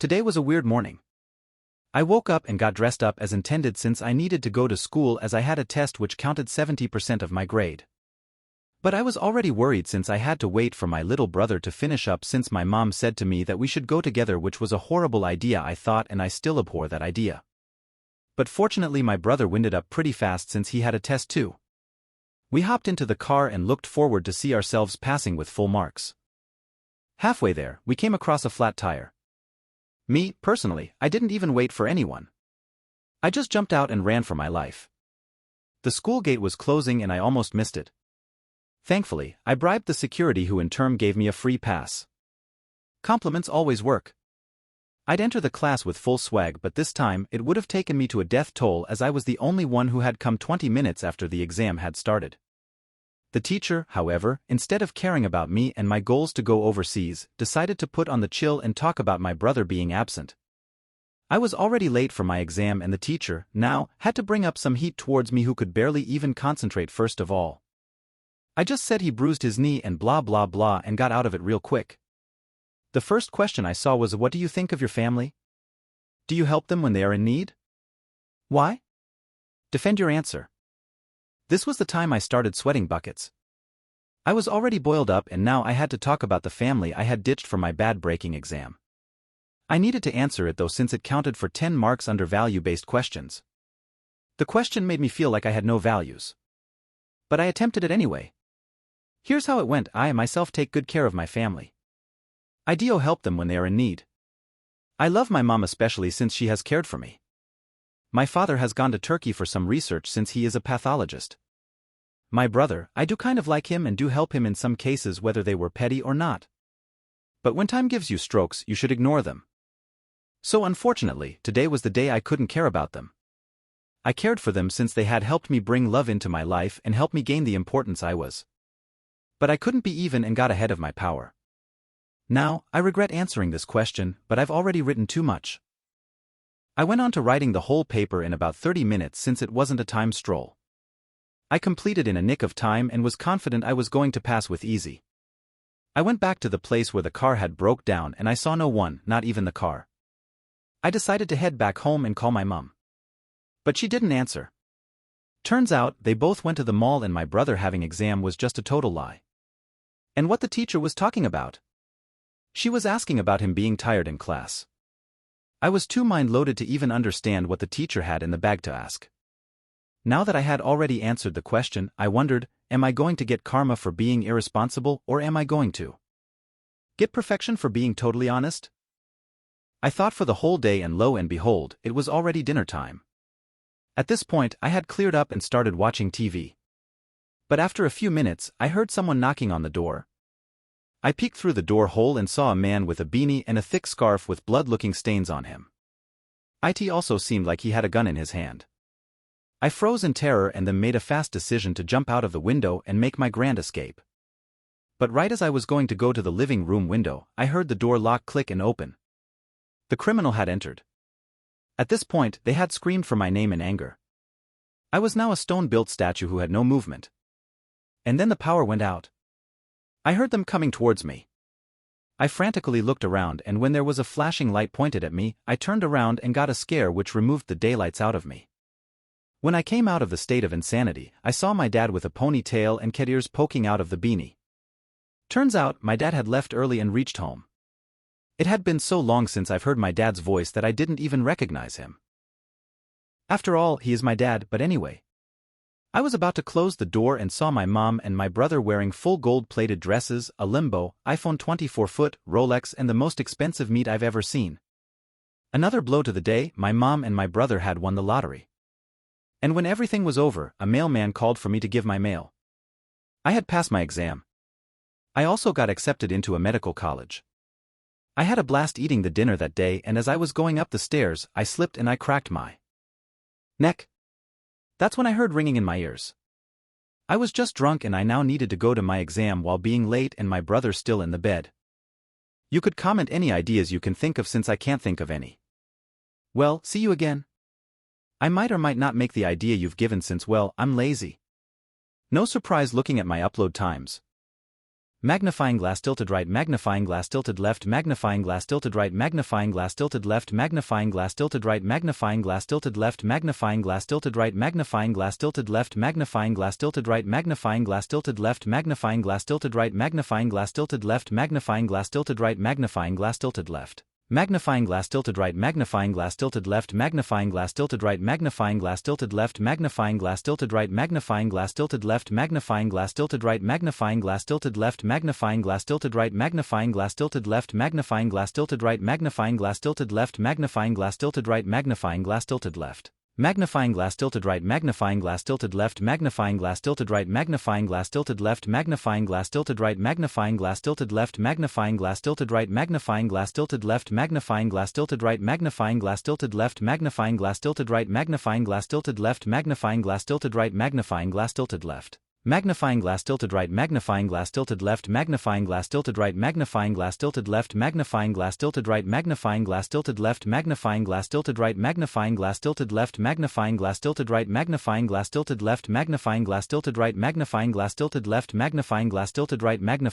Today was a weird morning. I woke up and got dressed up as intended since I needed to go to school as I had a test which counted 70% of my grade. But I was already worried since I had to wait for my little brother to finish up since my mom said to me that we should go together, which was a horrible idea I thought, and I still abhor that idea. But fortunately my brother winded up pretty fast since he had a test too. We hopped into the car and looked forward to see ourselves passing with full marks. Halfway there, we came across a flat tire. Me, personally, I didn't even wait for anyone. I just jumped out and ran for my life. The school gate was closing and I almost missed it. Thankfully, I bribed the security who in turn gave me a free pass. Compliments always work. I'd enter the class with full swag, but this time it would have taken me to a death toll as I was the only one who had come 20 minutes after the exam had started. The teacher, however, instead of caring about me and my goals to go overseas, decided to put on the chill and talk about my brother being absent. I was already late for my exam and the teacher, now, had to bring up some heat towards me who could barely even concentrate first of all. I just said he bruised his knee and blah blah blah and got out of it real quick. The first question I saw was, "What do you think of your family? Do you help them when they are in need? Why? Defend your answer." This was the time I started sweating buckets. I was already boiled up and now I had to talk about the family I had ditched for my bad breaking exam. I needed to answer it though since it counted for 10 marks under value-based questions. The question made me feel like I had no values. But I attempted it anyway. Here's how it went. I myself take good care of my family. I do help them when they are in need. I love my mom especially since she has cared for me. My father has gone to Turkey for some research since he is a pathologist. My brother, I do kind of like him and do help him in some cases whether they were petty or not. But when time gives you strokes, you should ignore them. So unfortunately, today was the day I couldn't care about them. I cared for them since they had helped me bring love into my life and helped me gain the importance I was. But I couldn't be even and got ahead of my power. Now, I regret answering this question, but I've already written too much. I went on to writing the whole paper in about 30 minutes since it wasn't a time stroll. I completed in a nick of time and was confident I was going to pass with easy. I went back to the place where the car had broke down and I saw no one, not even the car. I decided to head back home and call my mom. But she didn't answer. Turns out, they both went to the mall and my brother having exam was just a total lie. And what the teacher was talking about? She was asking about him being tired in class. I was too mind-loaded to even understand what the teacher had in the bag to ask. Now that I had already answered the question, I wondered, am I going to get karma for being irresponsible or am I going to get perfection for being totally honest? I thought for the whole day and lo and behold, it was already dinner time. At this point, I had cleared up and started watching TV. But after a few minutes, I heard someone knocking on the door. I peeked through the door hole and saw a man with a beanie and a thick scarf with blood-looking stains on him. It also seemed like he had a gun in his hand. I froze in terror and then made a fast decision to jump out of the window and make my grand escape. But right as I was going to go to the living room window, I heard the door lock click and open. The criminal had entered. At this point, they had screamed for my name in anger. I was now a stone-built statue who had no movement. And then the power went out. I heard them coming towards me. I frantically looked around and when there was a flashing light pointed at me, I turned around and got a scare which removed the daylights out of me. When I came out of the state of insanity, I saw my dad with a ponytail and cat ears poking out of the beanie. Turns out, my dad had left early and reached home. It had been so long since I've heard my dad's voice that I didn't even recognize him. After all, he is my dad, but anyway. I was about to close the door and saw my mom and my brother wearing full gold-plated dresses, a limbo, iPhone 24-foot, Rolex and the most expensive meat I've ever seen. Another blow to the day, my mom and my brother had won the lottery. And when everything was over, a mailman called for me to give my mail. I had passed my exam. I also got accepted into a medical college. I had a blast eating the dinner that day and as I was going up the stairs, I slipped and I cracked my neck. That's when I heard ringing in my ears. I was just drunk and I now needed to go to my exam while being late and my brother still in the bed. You could comment any ideas you can think of since I can't think of any. Well, see you again. I might or might not make the idea you've given since, well, I'm lazy. No surprise looking at my upload times. Magnifying glass tilted right, magnifying glass tilted left, magnifying glass tilted right, magnifying glass tilted left, magnifying glass tilted right, magnifying glass tilted left, magnifying glass tilted right, magnifying glass tilted left, magnifying glass tilted right, magnifying glass tilted left, magnifying glass tilted right, magnifying glass tilted left, magnifying glass tilted right, magnifying glass tilted left. Magnifying glass tilted right, magnifying glass tilted left, magnifying glass tilted right, magnifying glass tilted left, magnifying glass tilted right, magnifying glass tilted left, magnifying glass tilted right, magnifying glass tilted left, magnifying glass tilted right, magnifying glass tilted left, magnifying glass tilted right, magnifying glass tilted left, magnifying glass tilted right, magnifying glass tilted left. Magnifying glass tilted right, magnifying glass tilted left, magnifying glass tilted right, magnifying glass tilted left, magnifying glass tilted right, magnifying glass tilted left, magnifying glass tilted right, magnifying glass tilted left, magnifying glass tilted right, magnifying glass tilted left, magnifying glass tilted right, magnifying glass tilted left, magnifying glass tilted right, magnifying glass tilted left. Magnifying glass tilted right, magnifying glass tilted left, magnifying glass tilted right, magnifying glass tilted left, magnifying glass tilted right, magnifying glass tilted left, magnifying glass tilted right, magnifying glass tilted left, magnifying glass tilted right, magnifying glass tilted left, magnifying glass tilted right, magnifying glass tilted left, magnifying glass tilted right, magnifying